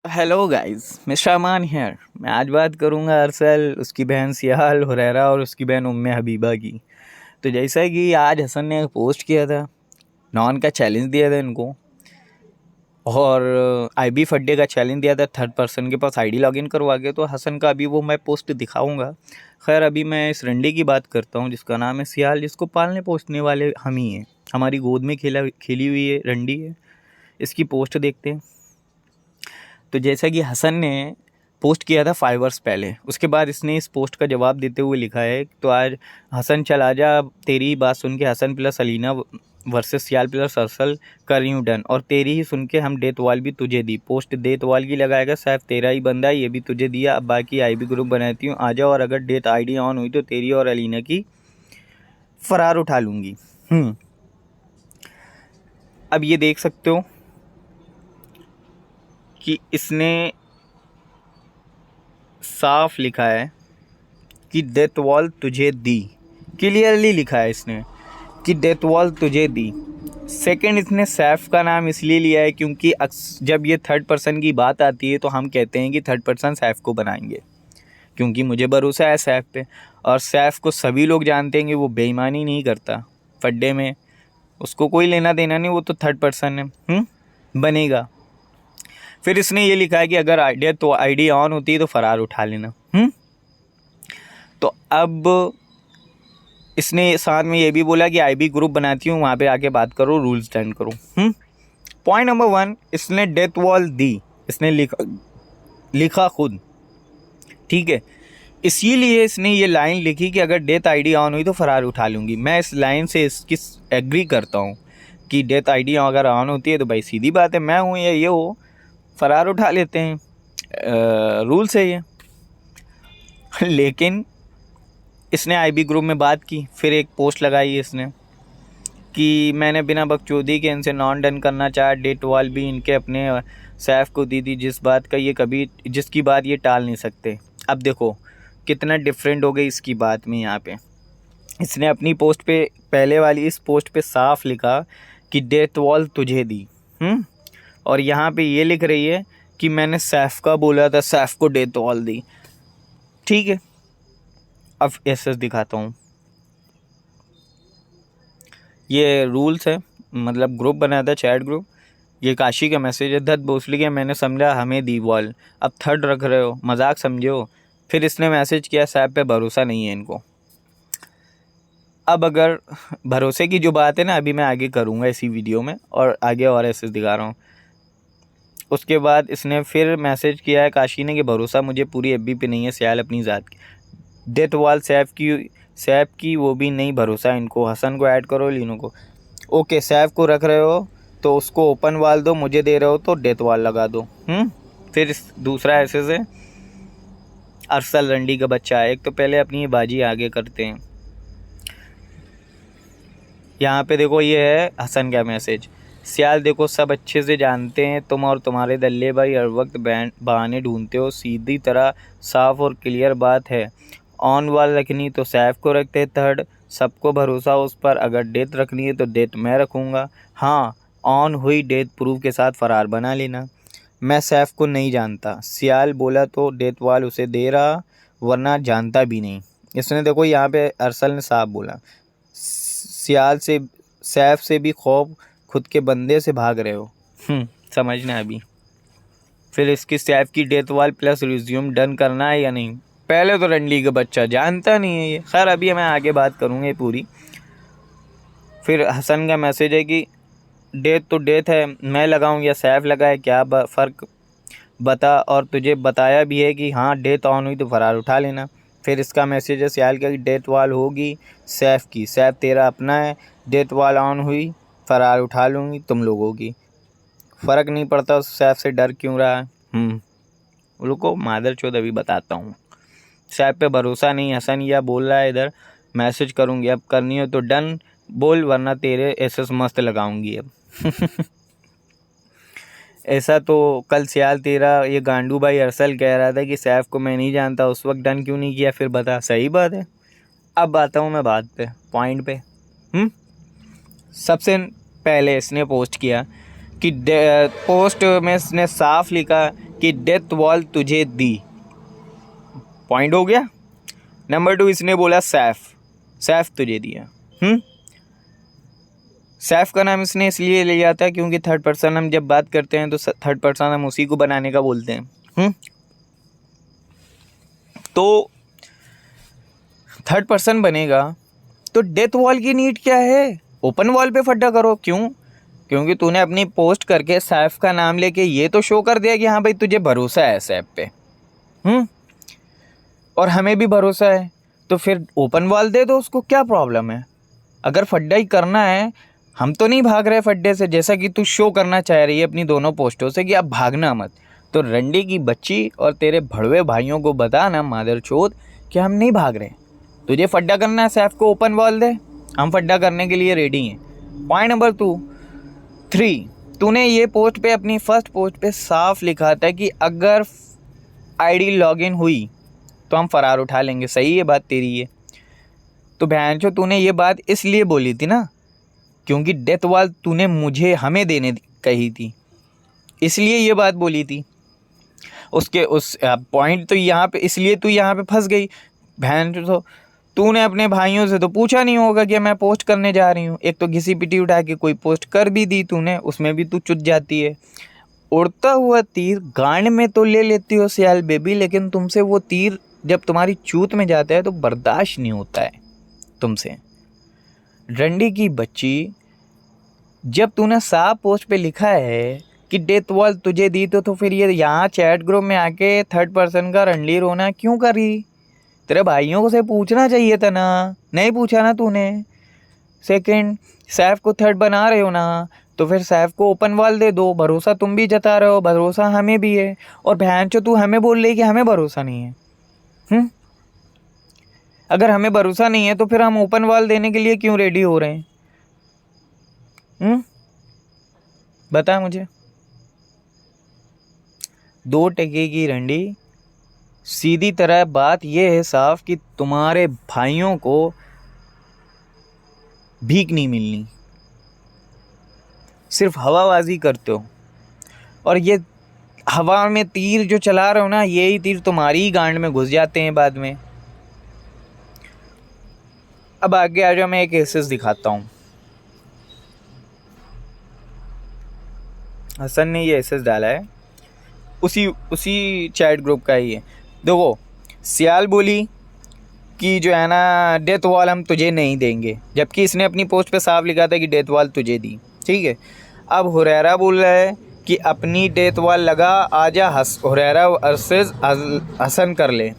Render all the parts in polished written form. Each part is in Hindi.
Hello guys, mister Aman here. मैं आज बात करूंगा अरसल, उसकी बहन सियाल हुरैरा और उसकी बहन उम्मे हबीबा की। तो जैसा कि आज हसन ने पोस्ट किया था, नॉन का चैलेंज दिया था इनको, और आईबी फड्डे का चैलेंज दिया था थर्ड पर्सन के पास आईडी लॉगिन करवा के। तो हसन का अभी वो मैं पोस्ट दिखाऊंगा। खैर, अभी मैं इस रंडे की बात करता हूँ जिसका नाम है सियाल, जिसको पालने पोसने वाले हम ही हैं। हमारी गोद में खेली हुई है रंडी है। इसकी पोस्ट देखते हैं। तो जैसा कि हसन ने पोस्ट किया था 5 वर्ष पहले, उसके बाद इसने इस पोस्ट का जवाब देते हुए लिखा है। तो आज हसन चल आजा, तेरी बात सुन के हसन प्लस अलीना वर्सेस सियाल प्लस अरसल कर रही हूँ डन, और तेरी ही सुन के हम डेथ वाल भी तुझे दी। पोस्ट डेथ वाल की लगाएगा, साहब तेरा ही बंदा है, ये भी तुझे दिया। अब बाकी आईबी ग्रुप बनाती हूँ, आ जाओ, और अगर डेथ आईडी ऑन हुई तो तेरी और अलीना की फरार उठा लूँगी। अब ये देख सकते हो कि इसने साफ लिखा है कि डेथ वॉल तुझे दी। क्लियरली लिखा है इसने कि डेथ वॉल तुझे दी। सेकंड, इसने सैफ का नाम इसलिए लिया है क्योंकि जब ये थर्ड पर्सन की बात आती है तो हम कहते हैं कि थर्ड पर्सन सैफ को बनाएंगे, क्योंकि मुझे भरोसा है सैफ पे। और सैफ को सभी लोग जानते हैं कि वो बेईमानी नहीं करता फड्डे में, उसको कोई लेना देना नहीं, वो तो थर्ड पर्सन है, बनेगा। फिर इसने ये लिखा है कि अगर आईडी ऑन होती है तो फरार उठा लेना। तो अब इसने साथ में ये भी बोला कि आईबी ग्रुप बनाती हूँ, वहाँ पे आके बात करो, रूल्स स्टैंड करो। पॉइंट नंबर 1, इसने डेथ वॉल दी। इसने लिखा खुद, ठीक है। इसीलिए इसने ये लाइन लिखी कि अगर डेथ आईडी ऑन हुई तो फरार उठा लूँगी। मैं इस लाइन से इसकी एग्री करता हूँ कि डेथ आईडी अगर ऑन होती है तो भाई सीधी बात है, मैं हूँ या ये हो, फरार उठा लेते हैं, रूल्स है ये। लेकिन इसने आईबी ग्रुप में बात की, फिर एक पोस्ट लगाई इसने कि मैंने बिना बकचोदी के इनसे नॉन डन करना चाहा, डेट वॉल भी इनके अपने सैफ को दी थी, जिसकी बात ये टाल नहीं सकते। अब देखो कितना डिफरेंट हो गई इसकी बात में। यहाँ पे इसने अपनी पोस्ट पे, पहले वाली इस पोस्ट पे साफ लिखा कि डेथ वॉल तुझे दी, और यहाँ पे ये लिख रही है कि मैंने सैफ का बोला था, सैफ को डेथ वॉल दी। ठीक है, अब एसएस दिखाता हूँ। ये रूल्स है, मतलब ग्रुप बनाया था, चैट ग्रुप। ये काशी का मैसेज है, धत भोसली के, मैंने समझा हमें दी वॉल, अब थर्ड रख रहे हो, मजाक समझो। फिर इसने मैसेज किया, साहब पे भरोसा नहीं है इनको। अब अगर भरोसे की जो बात है ना, अभी मैं आगे करूँगा इसी वीडियो में, और आगे और एसएस दिखा रहा हूँ। उसके बाद इसने फिर मैसेज किया है काशी ने कि भरोसा मुझे पूरी एफबी पे नहीं है, सियाल अपनी ज़ात की। डेथ वॉल सैफ की वो भी नहीं, भरोसा इनको। हसन को ऐड करो, लीनो को। ओके, सैफ को रख रहे हो तो उसको ओपन वाल दो, मुझे दे रहे हो तो डेथ वॉल लगा दो। फिर दूसरा ऐसे से अरसल रंडी का बच्चा है। एक तो पहले अपनी बाजी आगे करते हैं। यहाँ पे देखो, ये है हसन का मैसेज। सियाल देखो, सब अच्छे से जानते हैं तुम और तुम्हारे दल्ले भाई हर वक्त बहाने ढूंढते हो, सीधी तरह साफ और क्लियर बात है। ऑन वाल रखनी तो सैफ को रखते थर्ड, सबको भरोसा उस पर। अगर डेथ रखनी है तो डेथ मैं रखूँगा। हाँ, ऑन हुई डेथ प्रूफ के साथ फरार बना लेना। मैं सैफ को नहीं जानता, सियाल बोला तो डेथ वाल उसे दे रहा, वरना जानता भी नहीं। इसने देखो यहाँ पे अरसल ने साफ बोला, सियाल से सैफ से भी खौफ, खुद के बंदे से भाग रहे हो। समझना अभी। फिर इसकी सैफ की डेथ वाल प्लस रिज्यूम डन करना है या नहीं। पहले तो रंडी का बच्चा जानता नहीं है ये। खैर, अभी मैं आगे बात करूँगा ये पूरी। फिर हसन का मैसेज है कि डेथ तो डेथ है, मैं लगाऊँ या सैफ लगाए, क्या फ़र्क बता, और तुझे बताया भी है कि हाँ डेथ ऑन हुई तो फरार उठा लेना। फिर इसका मैसेज है सियाल का कि डेथ वाल होगी सैफ की, सैफ तेरा अपना है, डेथ वाल ऑन हुई फरार उठा लूँगी तुम लोगों की। फ़र्क नहीं पड़ता सैफ से डर क्यों रहा है। रुको, मादर चौध अभी बताता हूँ। सैफ पे भरोसा नहीं, हसन या बोल रहा है इधर, मैसेज करूँगी, अब करनी हो तो डन बोल, वरना तेरे एसएस मस्त लगाऊंगी अब। ऐसा तो कल सियाल तेरा ये गांडू भाई अरसल कह रहा था कि सैफ को मैं नहीं जानता, उस वक्त डन क्यों नहीं किया, फिर बता। सही बात है। अब आता हूँ मैं बात पे, पॉइंट पे। सबसे पहले इसने पोस्ट किया कि पोस्ट में इसने साफ लिखा कि डेथ वॉल तुझे दी। पॉइंट हो गया। नंबर 2 इसने बोला सैफ तुझे दिया। सैफ का नाम इसने इसलिए ले जाता है क्योंकि थर्ड पर्सन हम जब बात करते हैं तो थर्ड पर्सन हम उसी को बनाने का बोलते हैं। तो थर्ड पर्सन बनेगा तो डेथ वॉल की नीड क्या है? ओपन वॉल पे फड्डा करो। क्यों? क्योंकि तूने अपनी पोस्ट करके सैफ का नाम लेके ये तो शो कर दिया कि हाँ भाई तुझे भरोसा है सैफ पे। और हमें भी भरोसा है, तो फिर ओपन वॉल दे दो उसको, क्या प्रॉब्लम है? अगर फड्डा ही करना है, हम तो नहीं भाग रहे फड्डे से, जैसा कि तू शो करना चाह रही है अपनी दोनों पोस्टों से कि अब भागना मत। तो रंडी की बच्ची और तेरे भड़वे भाइयों को बता ना मादरचोद कि हम नहीं भाग रहे। तुझे फड्डा करना है, सैफ को ओपन वॉल दे, हम फड्डा करने के लिए रेडी हैं। पॉइंट नंबर 3, तूने ये पोस्ट पे, अपनी फर्स्ट पोस्ट पे साफ लिखा था कि अगर आईडी लॉगिन हुई तो हम फरार उठा लेंगे। सही है बात तेरी है। तो बहनचोद तूने ये बात इसलिए बोली थी ना क्योंकि डेथ वॉल तूने हमें देने कही थी, इसलिए ये बात बोली थी। उसके उस पॉइंट तो यहाँ पे, इसलिए तू यहाँ पे फंस गई। बहन तो तूने अपने भाइयों से तो पूछा नहीं होगा कि मैं पोस्ट करने जा रही हूँ। एक तो घिसी पिटी उठा के कोई पोस्ट कर भी दी तूने, उसमें भी तू चुत जाती है। उड़ता हुआ तीर गांड में तो ले लेती हो सियाल बेबी, लेकिन तुमसे वो तीर जब तुम्हारी चूत में जाता है तो बर्दाश्त नहीं होता है तुमसे। रंडी की बच्ची, जब तूने साफ पोस्ट पे लिखा है कि डेथ वॉल तुझे दी तो फिर ये यहाँ चैट ग्रुप में आके थर्ड पर्सन का रंडी रोना क्यों करी? तेरे भाइयों को से पूछना चाहिए था ना, नहीं पूछा ना तूने। सेकंड, सैफ को थर्ड बना रहे हो ना, तो फिर सैफ को ओपन वॉल दे दो। भरोसा तुम भी जता रहे हो, भरोसा हमें भी है। और बहनचोद तू हमें बोल रही कि हमें भरोसा नहीं है। अगर हमें भरोसा नहीं है तो फिर हम ओपन वॉल देने के लिए क्यों रेडी हो रहे हैं? बता मुझे। 2 टके की रंडी, सीधी तरह बात यह है साफ कि तुम्हारे भाइयों को भीख नहीं मिलनी, सिर्फ हवाबाजी करते हो। और ये हवा में तीर जो चला रहे हो ना, यही तीर तुम्हारी ही गांड में घुस जाते हैं बाद में। अब आगे आ जाओ, मैं एक केसेस दिखाता हूँ। हसन ने ये एसेस डाला है, उसी चैट ग्रुप का ही है। देखो, सियाल बोली कि जो है ना डेथ वॉल हम तुझे नहीं देंगे, जबकि इसने अपनी पोस्ट पे साफ लिखा था कि डेथ वॉल तुझे दी। ठीक है। अब हुरैरा बोल रहा है कि अपनी डेथ वॉल लगा, आजा हुरैरा वर्सेस हसन कर ले।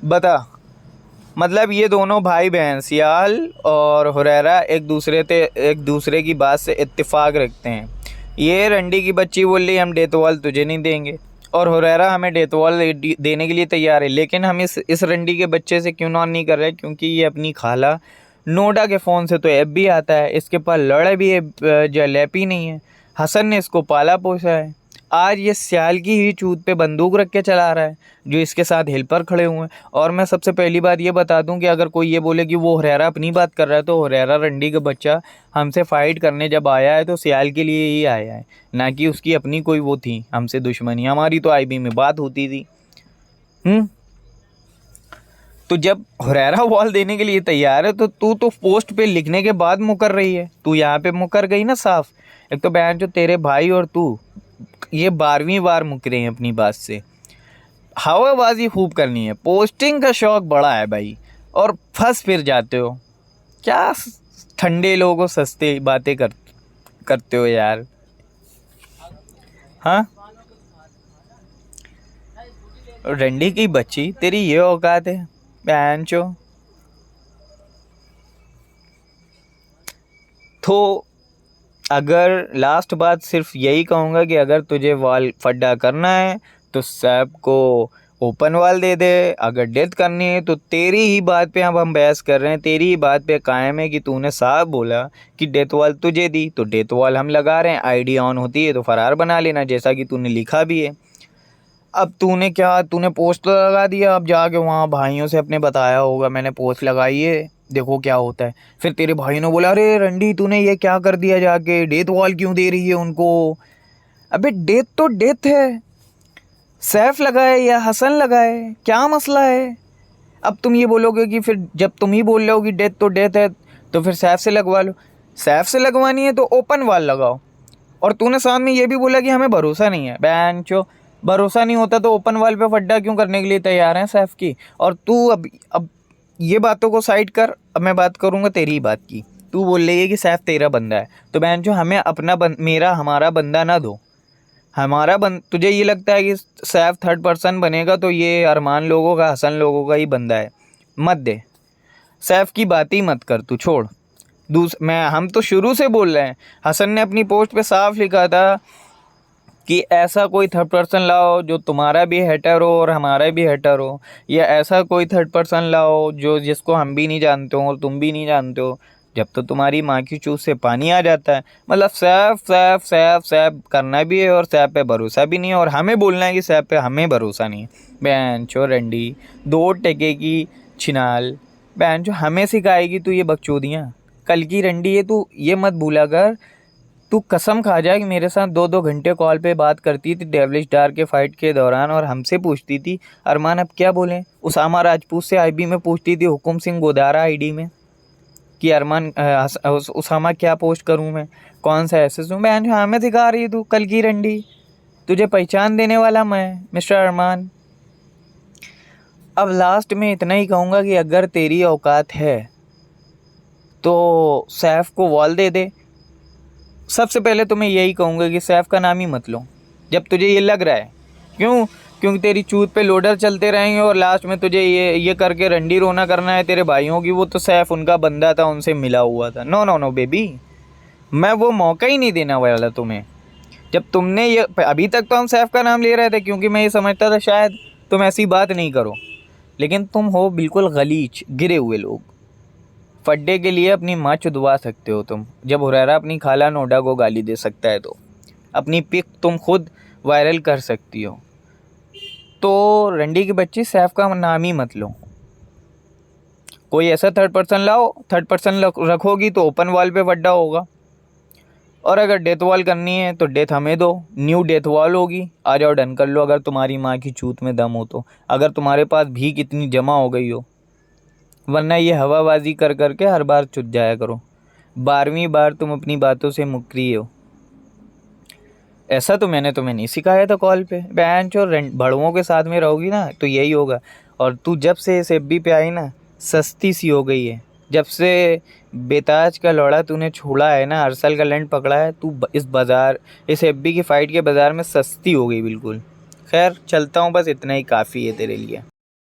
बता, मतलब ये दोनों भाई बहन सियाल और हुरैरा एक दूसरे की बात से इत्तेफाक रखते हैं। ये रंडी की बच्ची बोल रही हम डेथ वॉल तुझे नहीं देंगे, और हुरैरा हमें डेथ वॉल देने के लिए तैयार है। लेकिन हम इस रंडी के बच्चे से क्यों नॉन नहीं कर रहे? क्योंकि ये अपनी खाला नोडा के फ़ोन से तो ऐप भी आता है, इसके पास लड़ा भी जलेपी नहीं है। हसन ने इसको पाला पोसा है। आज ये सियाल की ही चूत पे बंदूक रख के चला रहा है, जो इसके साथ हेल्पर खड़े हुए हैं। और मैं सबसे पहली बात ये बता दूं कि अगर कोई ये बोले कि वो हुरैरा अपनी बात कर रहा है, तो हुरैरा रंडी का बच्चा हमसे फ़ाइट करने जब आया है तो सियाल के लिए ही आया है, ना कि उसकी अपनी कोई वो थी हमसे दुश्मनी। हमारी तो आईबी में बात होती थी। तो जब हुरैरा वॉल देने के लिए तैयार है तो तू तो पोस्ट पे लिखने के बाद मुकर रही है। तू यहाँ पे मुकर गई ना साफ। एक तो बहन जो तेरे भाई और तू ये 12वीं बार मुकरे हैं अपनी बात से। हवाबाजी खूब करनी है, पोस्टिंग का शौक बड़ा है भाई, और फंस फिर जाते हो। क्या ठंडे लोगों सस्ते बातें करते हो यार। हाँ, रंडी की बच्ची, तेरी ये औकात है बहनचो। तो अगर लास्ट बात सिर्फ यही कहूँगा कि अगर तुझे वॉल फड्डा करना है तो सैफ को ओपन वॉल दे दे। अगर डेथ करनी है तो तेरी ही बात पे अब हम बहस कर रहे हैं, तेरी ही बात पे कायम है कि तूने साफ बोला कि डेथ वॉल तुझे दी, तो डेथ वॉल हम लगा रहे हैं। आईडी ऑन होती है तो फरार बना लेना, जैसा कि तूने लिखा भी है। अब तूने पोस्ट तो लगा दिया, अब जाके वहाँ भाइयों से अपने बताया होगा मैंने पोस्ट लगाई है, देखो क्या होता है। फिर तेरे भाई ने बोला अरे रंडी तूने ये क्या कर दिया, जाके डेथ वॉल क्यों दे रही है उनको। अबे डेथ तो डेथ है, सैफ लगाए या हसन लगाए, क्या मसला है? अब तुम ये बोलोगे कि फिर जब तुम ही बोल रहे हो कि डेथ तो डेथ है तो फिर सैफ से लगवा लो। सैफ से लगवानी है तो ओपन वाल लगाओ। और तूने साथ में ये भी बोला कि हमें भरोसा नहीं है। बैंचो, भरोसा नहीं होता तो ओपन वाल पे फड्डा क्यों करने के लिए तैयार हैं सैफ की? और तू अब ये बातों को साइड कर, अब मैं बात करूँगा तेरी ही बात की। तू बोल रही है कि सैफ तेरा बंदा है, तो बैंचो हमें अपना मेरा हमारा बंदा ना दो। तुझे ये लगता है कि सैफ थर्ड पर्सन बनेगा तो ये अरमान लोगों का, हसन लोगों का ही बंदा है? मत दे, सैफ की बात ही मत कर, तू छोड़। हम तो शुरू से बोल रहे हैं, हसन ने अपनी पोस्ट पे साफ लिखा था कि ऐसा कोई थर्ड पर्सन लाओ जो तुम्हारा भी हेटर हो और हमारा भी हेटर हो, या ऐसा कोई थर्ड पर्सन लाओ जो जिसको हम भी नहीं जानते हो और तुम भी नहीं जानते हो। जब तो तुम्हारी माँ की चूस से पानी आ जाता है। मतलब सैफ सैफ सैफ सैफ करना भी है और सैफ पे भरोसा भी नहीं है, और हमें बोलना है कि सैफ पे हमें भरोसा नहीं है। बहन चो रंडी, दो टके की छिनाल, बहन चो हमें सिखाएगी तू ये बकचोदियाँ? कल की रंडी है तू, ये मत भूला कर। तू कसम खा जा कि मेरे साथ 2-2 घंटे कॉल पे बात करती थी डेविलिश डार के फाइट के दौरान, और हमसे पूछती थी अरमान अब क्या बोलें। उसामा राजपूत से आईबी में पूछती थी, हुकुम सिंह गोदारा आईडी में, कि अरमान उसामा क्या पोस्ट करूं मैं, कौन सा एसेस दूं। मैं हमें दिखा रही तू कल की रंडी, तुझे पहचान देने वाला मैं मिस्टर अरमान। अब लास्ट में इतना ही कहूँगा कि अगर तेरी औकात है तो सैफ को वॉल दे दे। सबसे पहले तो मैं यही कहूँगा कि सैफ का नाम ही मत लो जब तुझे ये लग रहा है। क्यों? क्योंकि तेरी चूत पे लोडर चलते रहेंगे और लास्ट में तुझे ये करके रंडी रोना करना है तेरे भाइयों की। वो तो सैफ उनका बंदा था, उनसे मिला हुआ था। नो नो नो बेबी, मैं वो मौका ही नहीं देने वाला तुम्हें। जब तुमने ये अभी तक तो हम सैफ का नाम ले रहे थे क्योंकि मैं ये समझता था शायद तुम ऐसी बात नहीं करो, लेकिन तुम हो बिल्कुल गलीच गिरे हुए लोग। फड्डे के लिए अपनी माँ चुदवा सकते हो तुम, जब हुरैरा अपनी खाला नोडा को गाली दे सकता है तो अपनी पिक तुम खुद वायरल कर सकती हो। तो रंडी की बच्ची सैफ का नाम ही मत लो। कोई ऐसा थर्ड पर्सन लाओ, थर्ड पर्सन रखोगी तो ओपन वॉल पे फड्डा होगा, और अगर डेथ वॉल करनी है तो डेथ हमें दो, न्यू डेथ वॉल होगी, आ जाओ डन कर लो। अगर तुम्हारी माँ की चूत में दम हो तो, अगर तुम्हारे पास भीख इतनी जमा हो गई हो, वरना ये हवाबाजी कर करके हर बार चुट जाया करो। 12वीं बार तुम अपनी बातों से मुकरी हो। ऐसा तो मैंने तुम्हें नहीं सिखाया था कॉल पे। बैंच और भड़ुओं के साथ में रहोगी ना तो यही होगा। और तू जब से इस एफबी पे आई ना, सस्ती सी हो गई है। जब से बेताज का लौड़ा तूने छोड़ा है ना, अरसल का लैंड पकड़ा है, तू इस एफबी की फ़ाइट के बाज़ार में सस्ती हो गई बिल्कुल। खैर चलता हूँ, बस इतना ही काफ़ी है तेरे लिए।